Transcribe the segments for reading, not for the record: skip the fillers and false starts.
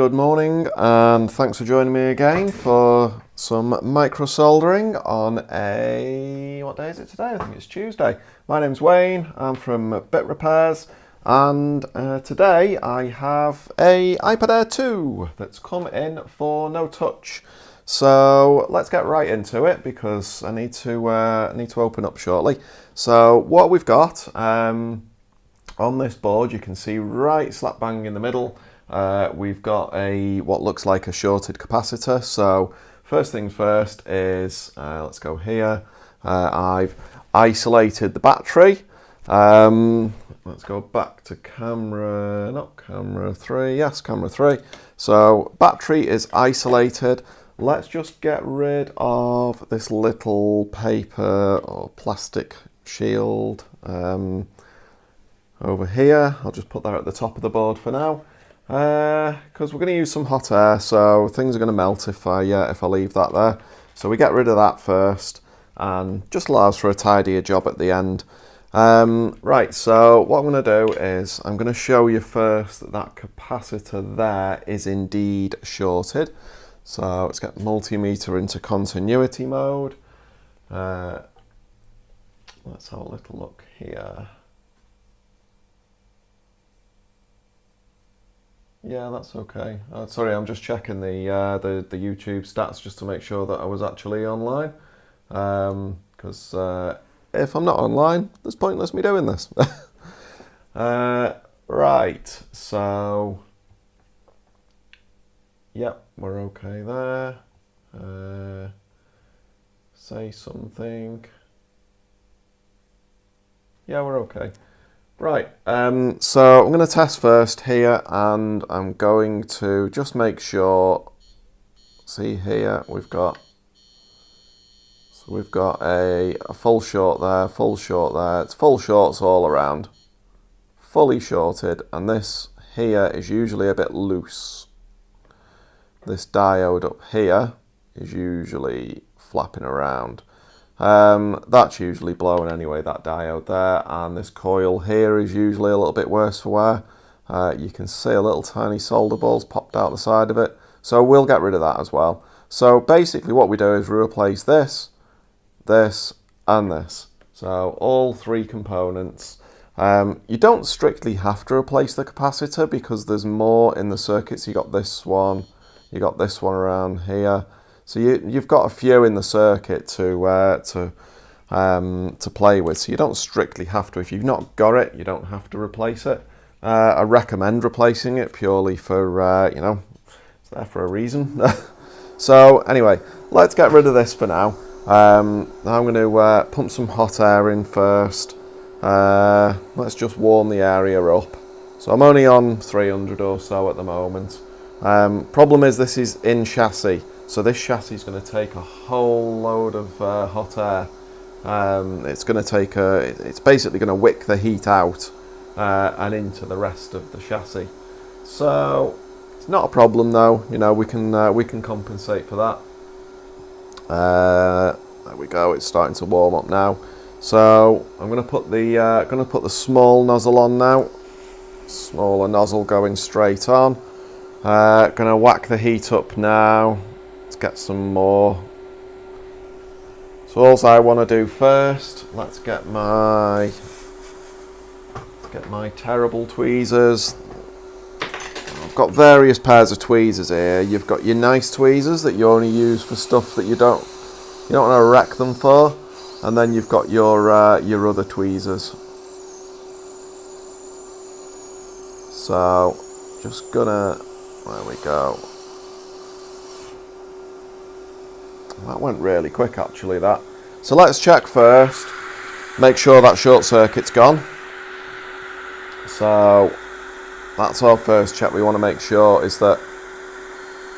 Good morning and thanks for joining me again for some micro soldering on a, what day is it today? I think it's Tuesday. My name's Wayne, I'm from Bit Repairs, and today I have a iPad Air 2 that's come in for no touch. So let's get right into it because I need to open up shortly. So what we've got on this board, you can see right slap bang in the middle, we've got what looks like a shorted capacitor. So first things first is, let's go here, I've isolated the battery. Let's go back to camera, not camera 3, yes, camera 3. So battery is isolated. Let's just get rid of this little paper or plastic shield over here. I'll just put that at the top of the board for now. Because we're going to use some hot air, so things are going to melt if I leave that there. So we get rid of that first, and just allows for a tidier job at the end. Right, so what I'm going to do is I'm going to show you first that capacitor there is indeed shorted. So let's get multimeter into continuity mode. Let's have a little look here. Yeah, that's okay. Sorry, I'm just checking the YouTube stats just to make sure that I was actually online. Because if I'm not online, it's pointless me doing this. Right, so yep, we're okay there. Say something. Yeah, we're okay. Right, so I'm going to test first here, and I'm going to just make sure, see here, we've got a full short there, full short there, it's full shorts all around, fully shorted, and this here is usually a bit loose. This diode up here is usually flapping around. That's usually blown anyway, that diode there, and this coil here is usually a little bit worse for wear. You can see a little tiny solder balls popped out the side of it, so we'll get rid of that as well. So basically what we do is we replace this, this and this, so all three components. You don't strictly have to replace the capacitor because there's more in the circuits. You got this one around here. So you've got a few in the circuit to play with. So you don't strictly have to. If you've not got it, you don't have to replace it. I recommend replacing it purely for you know, it's there for a reason. So anyway, let's get rid of this for now. I'm going to pump some hot air in first. Let's just warm the area up. So I'm only on 300 or so at the moment. Problem is this is in chassis. So this chassis is going to take a whole load of hot air. It's going to take it's basically going to wick the heat out and into the rest of the chassis. So it's not a problem though. You know, we can compensate for that. There we go. It's starting to warm up now. So I'm going to put the small nozzle on now. Smaller nozzle going straight on. Going to whack the heat up now. Get some more. So all I want to do first, let's get my terrible tweezers. I've got various pairs of tweezers here. You've got your nice tweezers that you only use for stuff that you don't want to wreck them for, and then you've got your other tweezers. So just gonna, there we go. That went really quick actually, that. So let's check first, make sure that short circuit's gone. So that's our first check we want to make sure is that,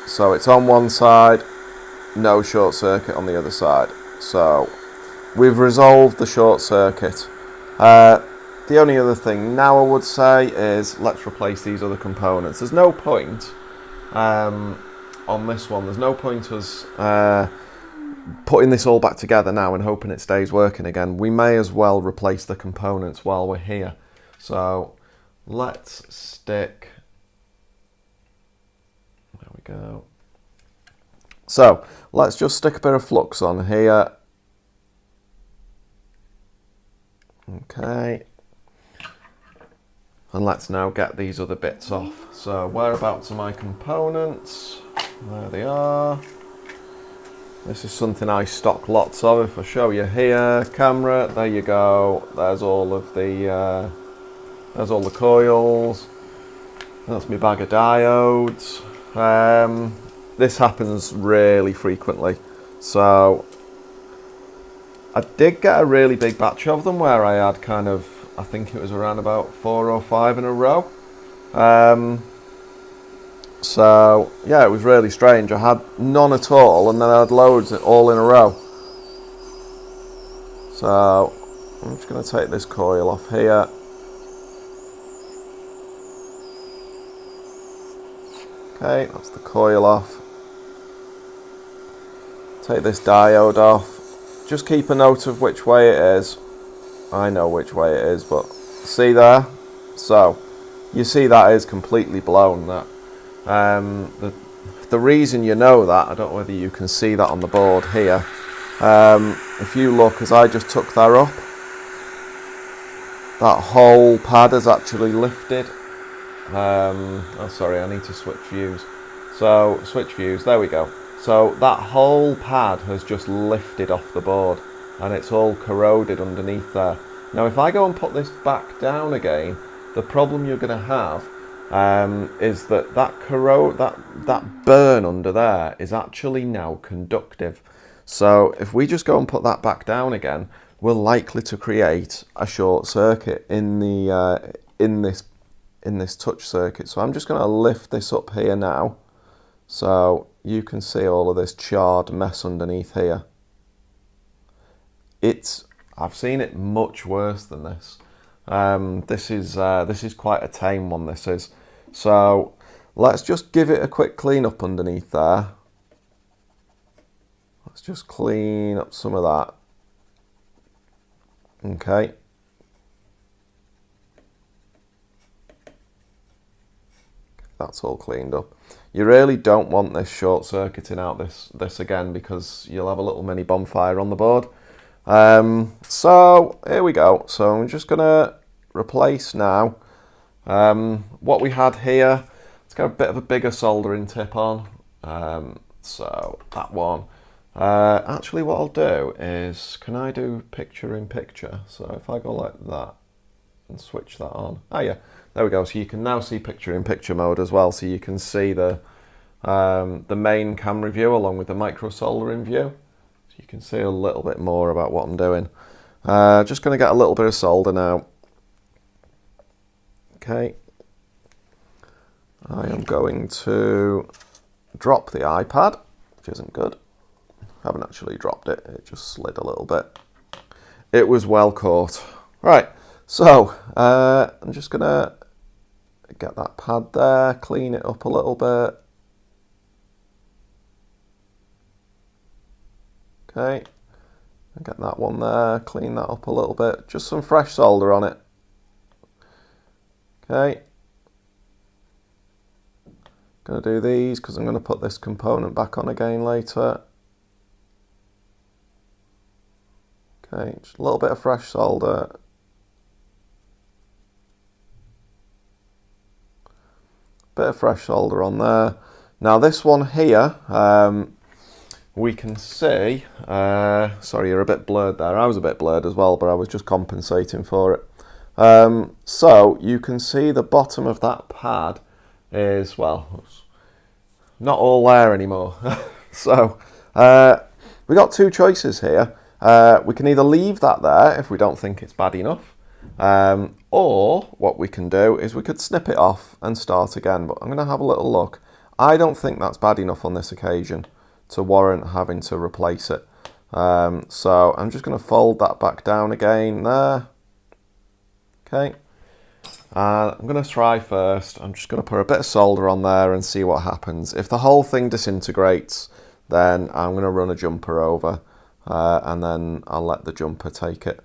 so it's on one side, no short circuit on the other side. So we've resolved the short circuit. The only other thing now I would say is let's replace these other components. There's no point on this one, there's no point us putting this all back together now and hoping it stays working again. We may as well replace the components while we're here. So let's stick we go. So let's just stick a bit of flux on here. Okay. And let's now get these other bits off. So whereabouts are my components? There they are. This is something I stock lots of. If I show you here, camera, there you go. There's all of the coils. That's my bag of diodes. This happens really frequently. So I did get a really big batch of them where I had kind of, I think it was around about 4 or 5 in a row. So yeah, it was really strange. I had none at all, and then I had loads all in a row. So I'm just going to take this coil off here. Okay, that's the coil off. Take this diode off. Just keep a note of which way it is. I know which way it is, but see there? So you see that is completely blown. That the reason you know that, I don't know whether you can see that on the board here. If you look, as I just took that up, that whole pad has actually lifted. Oh sorry, I need to switch views. So switch views, there we go. So that whole pad has just lifted off the board, and it's all corroded underneath there. Now if I go and put this back down again, the problem you're going to have is that that burn under there is actually now conductive. So if we just go and put that back down again, we're likely to create a short circuit in the in this touch circuit. So I'm just going to lift this up here now, so you can see all of this charred mess underneath here. I've seen it much worse than this. This is quite a tame one, this is. So let's just give it a quick clean up underneath there. Let's just clean up some of that. Okay. That's all cleaned up. You really don't want this short circuiting out this again, because you'll have a little mini bonfire on the board. So here we go. So I'm just gonna replace now what we had here. Let's get a bit of a bigger soldering tip on. So that one. Actually what I'll do is, can I do picture in picture? So if I go like that and switch that on. Oh yeah, there we go. So you can now see picture in picture mode as well. So you can see the main camera view along with the micro soldering view. So you can see a little bit more about what I'm doing. Just going to get a little bit of solder now. Okay. I am going to drop the iPad, which isn't good. I haven't actually dropped it, it just slid a little bit. It was well caught. Right, so I'm just going to get that pad there, clean it up a little bit. Okay, and get that one there, clean that up a little bit. Just some fresh solder on it. Okay. Going to do these because I'm going to put this component back on again later. Okay, just a little bit of fresh solder. Bit of fresh solder on there. Now this one here, we can see, sorry, you're a bit blurred there. I was a bit blurred as well, but I was just compensating for it. So you can see the bottom of that pad is, well, not all there anymore. So we got two choices here. We can either leave that there if we don't think it's bad enough, or what we can do is we could snip it off and start again. But I'm going to have a little look. I don't think that's bad enough on this occasion to warrant having to replace it. So I'm just going to fold that back down again there. Okay. I'm going to try first. I'm just going to put a bit of solder on there and see what happens. If the whole thing disintegrates, then I'm going to run a jumper over and then I'll let the jumper take it.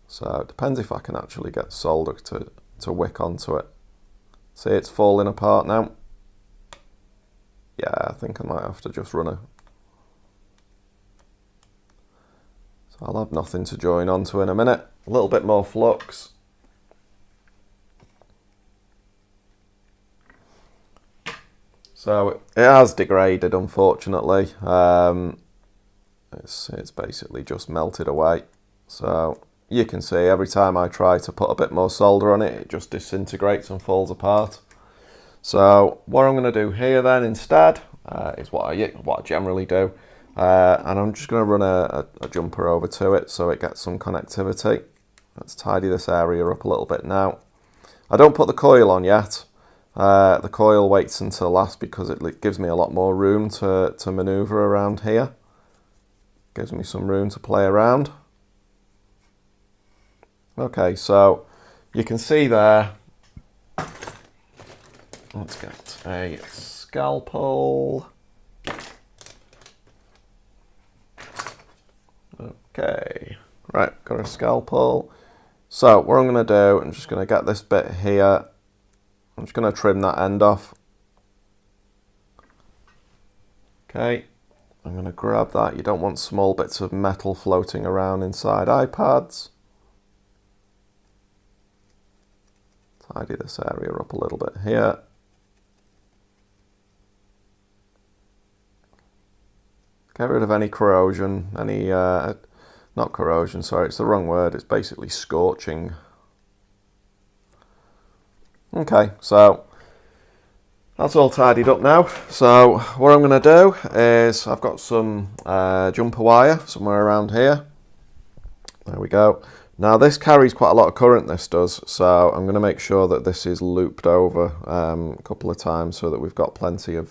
So it depends if I can actually get solder to wick onto it. See, it's falling apart now. Yeah, I think I might have to just run a... So I'll have nothing to join onto in a minute. A little bit more flux. So it has degraded, unfortunately. It's basically just melted away. So you can see every time I try to put a bit more solder on it, it just disintegrates and falls apart. So what I'm going to do here then instead is what I generally do. And I'm just going to run a jumper over to it so it gets some connectivity. Let's tidy this area up a little bit now. I don't put the coil on yet. The coil waits until last because it gives me a lot more room to maneuver around here. Gives me some room to play around. Okay, so you can see there. Let's get a scalpel. Okay, right, got a scalpel. So what I'm going to do, I'm just going to get this bit here. I'm just going to trim that end off. Okay, I'm going to grab that. You don't want small bits of metal floating around inside iPads. Tidy this area up a little bit here. Get rid of any corrosion, not corrosion, sorry, it's the wrong word, it's basically scorching. Okay, so that's all tidied up now. So what I'm going to do is I've got some jumper wire somewhere around here. There we go. Now this carries quite a lot of current, this does, so I'm going to make sure that this is looped over a couple of times so that we've got plenty of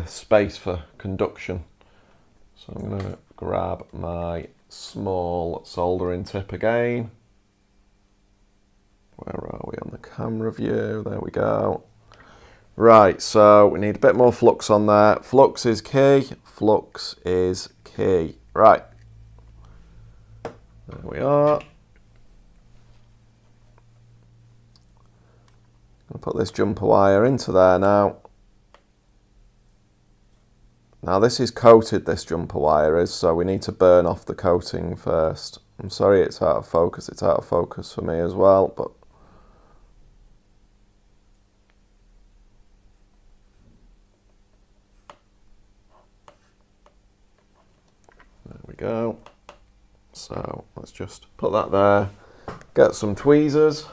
space for conduction. So I'm going to grab my small soldering tip again. Where are we on the camera view? There we go. Right, so we need a bit more flux on there. Flux is key. Flux is key. Right. There we are. I'll put this jumper wire into there now. Now this is coated, this jumper wire is, so we need to burn off the coating first. I'm sorry it's out of focus. It's out of focus for me as well, but there we go. So let's just put that there, get some tweezers.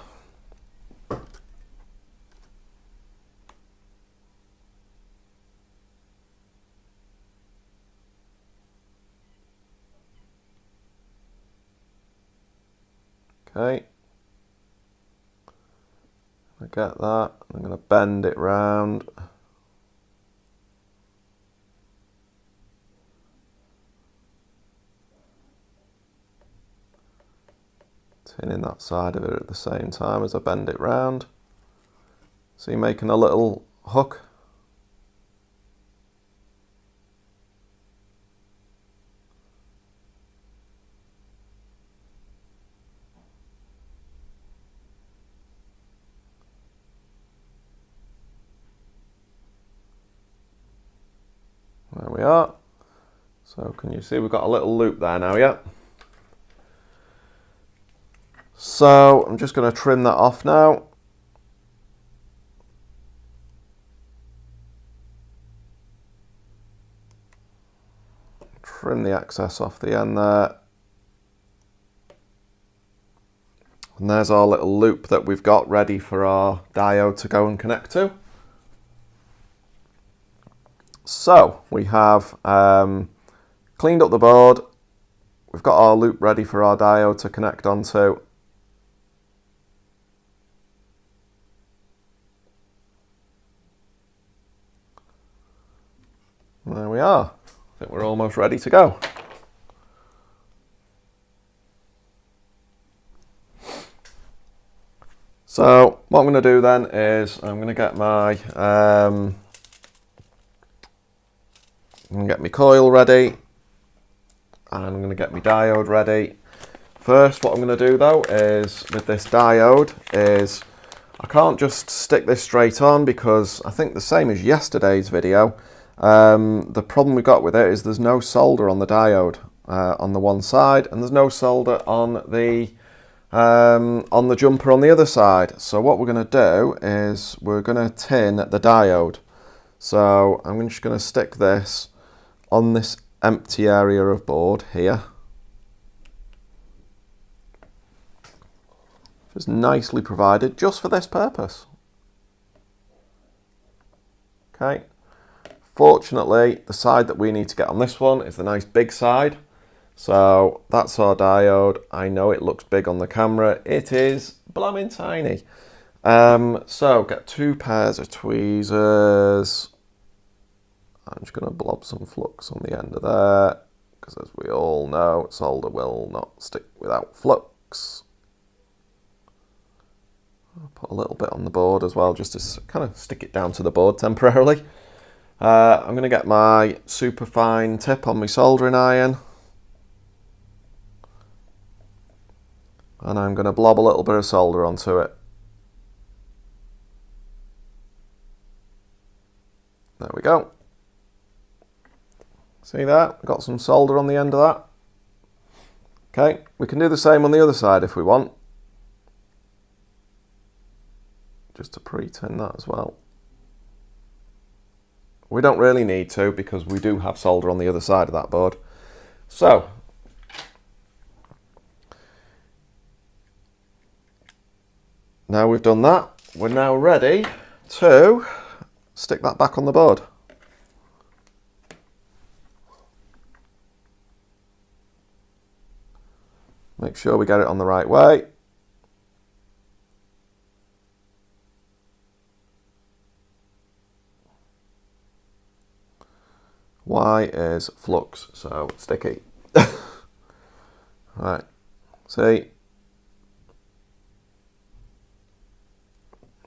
Okay, I get that. I'm going to bend it round. Tinning that side of it at the same time as I bend it round. See, making a little hook. There we are. So can you see we've got a little loop there now, yeah? So I'm just going to trim that off now. Trim the excess off the end there. And there's our little loop that we've got ready for our diode to go and connect to. So we have cleaned up the board. We've got our loop ready for our diode to connect onto. There we are. I think we're almost ready to go. So what I'm going to do then is I'm going to get my coil ready, and I'm going to get my diode ready. First, what I'm going to do though is with this diode is I can't just stick this straight on because I think the same as yesterday's video, the problem we got with it is there's no solder on the diode on the one side, and there's no solder on the jumper on the other side. So what we're going to do is we're going to tin the diode. So I'm just going to stick this on this empty area of board here. Just nicely provided just for this purpose. Okay. Fortunately, the side that we need to get on this one is the nice big side. So that's our diode. I know it looks big on the camera. It is blooming tiny. So get 2 pairs of tweezers. I'm just going to blob some flux on the end of there, because as we all know, solder will not stick without flux. I'll put a little bit on the board as well, just to kind of stick it down to the board temporarily. I'm going to get my super fine tip on my soldering iron. And I'm going to blob a little bit of solder onto it. There we go. See that? Got some solder on the end of that. Okay, we can do the same on the other side if we want. Just to pre-tin that as well. We don't really need to because we do have solder on the other side of that board. So, now we've done that, we're now ready to stick that back on the board. Make sure we get it on the right way. Y is flux, so sticky. Right, see,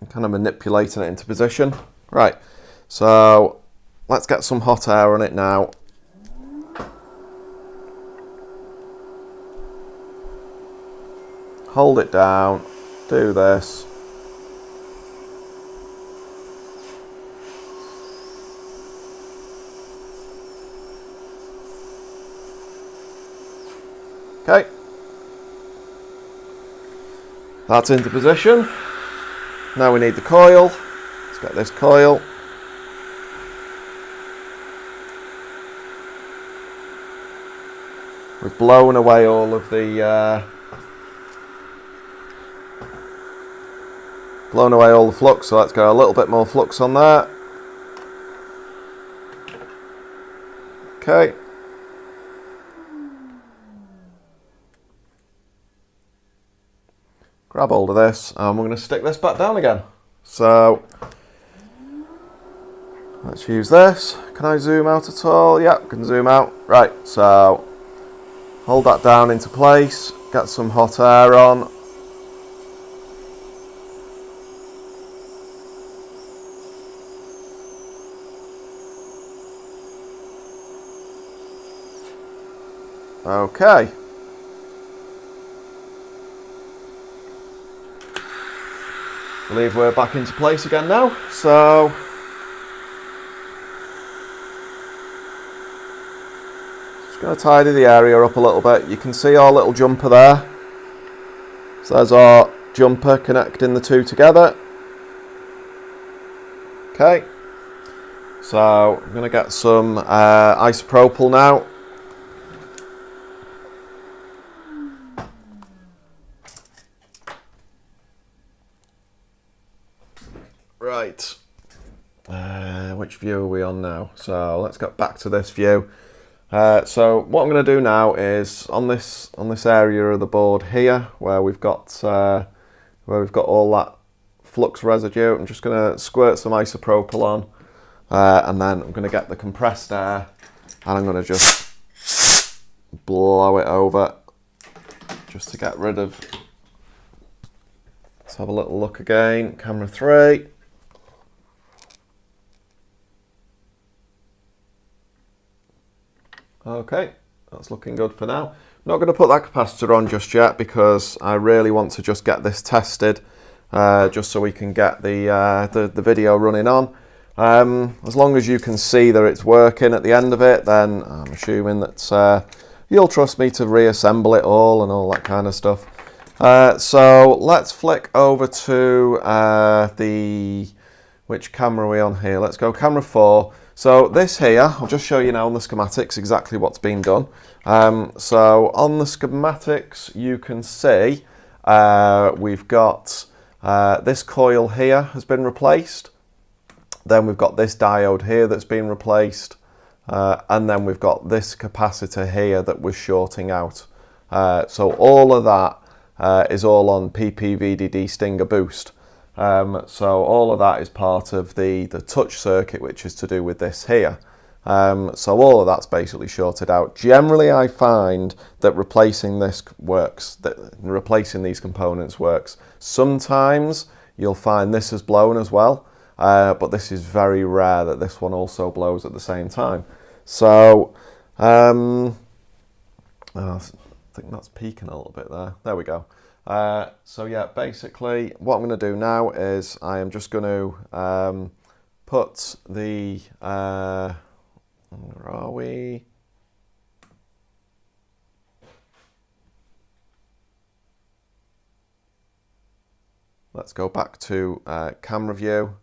I'm kind of manipulating it into position. Right, so let's get some hot air on it now. Hold it down, do this. Okay, that's into position. Now we need the coil. Let's get this coil. We've blown away all of the flux, so let's get a little bit more flux on there. Okay. Grab hold of this and we're going to stick this back down again. So let's use this. Can I zoom out at all? Yep, can zoom out. Right, so hold that down into place, get some hot air on. Okay. I believe we're back into place again now, so just going to tidy the area up a little bit. You can see our little jumper there. So there's our jumper connecting the two together. Okay, so I'm going to get some isopropyl now. Right, which view are we on now? So let's get back to this view. So what I'm going to do now is on this area of the board here, where we've got all that flux residue, I'm just going to squirt some isopropyl on, and then I'm going to get the compressed air, and I'm going to just blow it over, just to get rid of. Let's have a little look again. Camera 3. Okay, that's looking good for now. I'm not going to put that capacitor on just yet because I really want to just get this tested just so we can get the video running on. As long as you can see that it's working at the end of it, then I'm assuming that you'll trust me to reassemble it all and all that kind of stuff. So let's flick over to which camera are we on here? Let's go camera 4. So this here, I'll just show you now on the schematics exactly what's been done. So on the schematics, you can see we've got this coil here has been replaced. Then we've got this diode here that's been replaced. And then we've got this capacitor here that was shorting out. So all of that is all on PP-VDD Stinger Boost. So all of that is part of the touch circuit, which is to do with this here. So all of that's basically shorted out. Generally, I find that replacing this works, that replacing these components works. Sometimes you'll find this has blown as well, but this is very rare that this one also blows at the same time. So I think that's peaking a little bit there. There we go. So yeah, basically what I'm going to do now is I am just going to put the, where are we? Let's go back to camera view.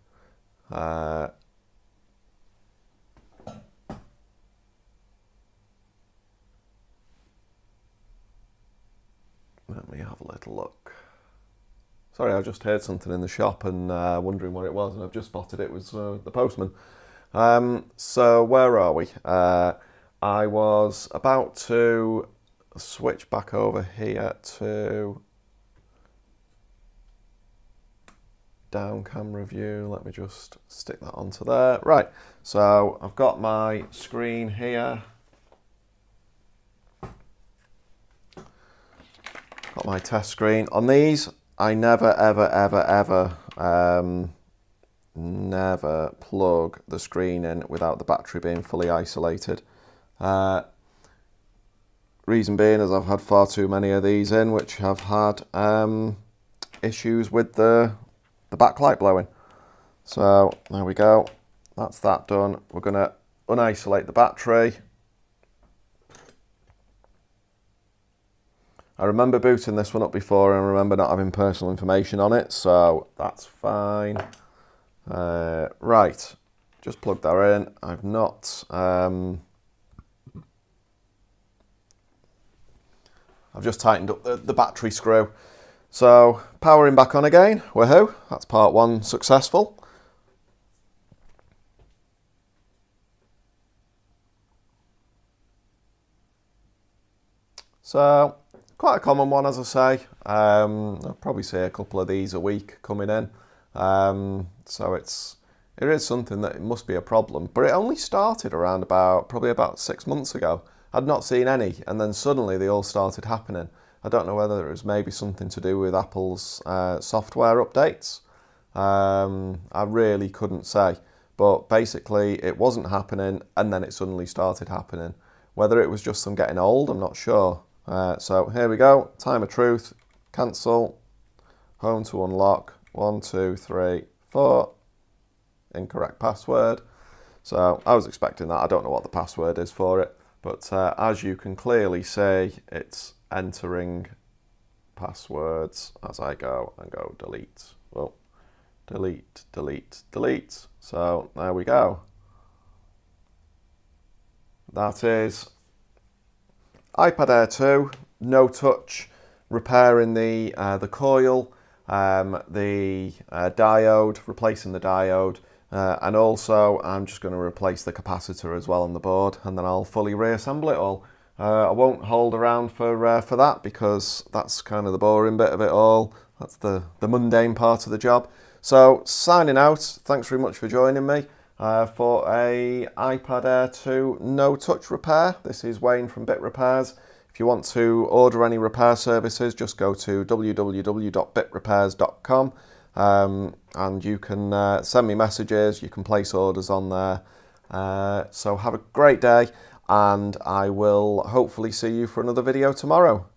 Let me have a little look. Sorry, I just heard something in the shop and wondering what it was, and I've just spotted it was the postman. So where are we? I was about to switch back over here to down camera view. Let me just stick that onto there. Right, so I've got my screen here. Got my test screen. On these, I never, ever, ever, ever, never plug the screen in without the battery being fully isolated. Reason being is I've had far too many of these in which have had issues with the backlight blowing. So there we go. That's that done. We're going to unisolate the battery. I remember booting this one up before and I remember not having personal information on it, so that's fine. Right, just plug that in. I've not... I've just tightened up the battery screw. So, powering back on again. Woohoo, that's part 1 successful. So... quite a common one, as I say. I'll probably say a couple of these a week coming in. So it is something that it must be a problem. But it only started around probably about 6 months ago. I'd not seen any, and then suddenly they all started happening. I don't know whether it was maybe something to do with Apple's software updates. I really couldn't say. But basically, it wasn't happening, and then it suddenly started happening. Whether it was just them getting old, I'm not sure. So here we go, time of truth, cancel, home to unlock, 1, 2, 3, 4, incorrect password. So I was expecting that. I don't know what the password is for it, but as you can clearly see, it's entering passwords as I go and go delete. Well, delete, delete, delete. So there we go. That is iPad Air 2, no touch, repairing the coil, the diode, replacing the diode, and also I'm just going to replace the capacitor as well on the board, and then I'll fully reassemble it all. I won't hold around for that because that's kind of the boring bit of it all. That's the mundane part of the job. So signing out, thanks very much for joining me. For a iPad Air 2 no touch repair. This is Wayne from Bit Repairs. If you want to order any repair services, just go to www.bitrepairs.com and you can send me messages, you can place orders on there. So have a great day and I will hopefully see you for another video tomorrow.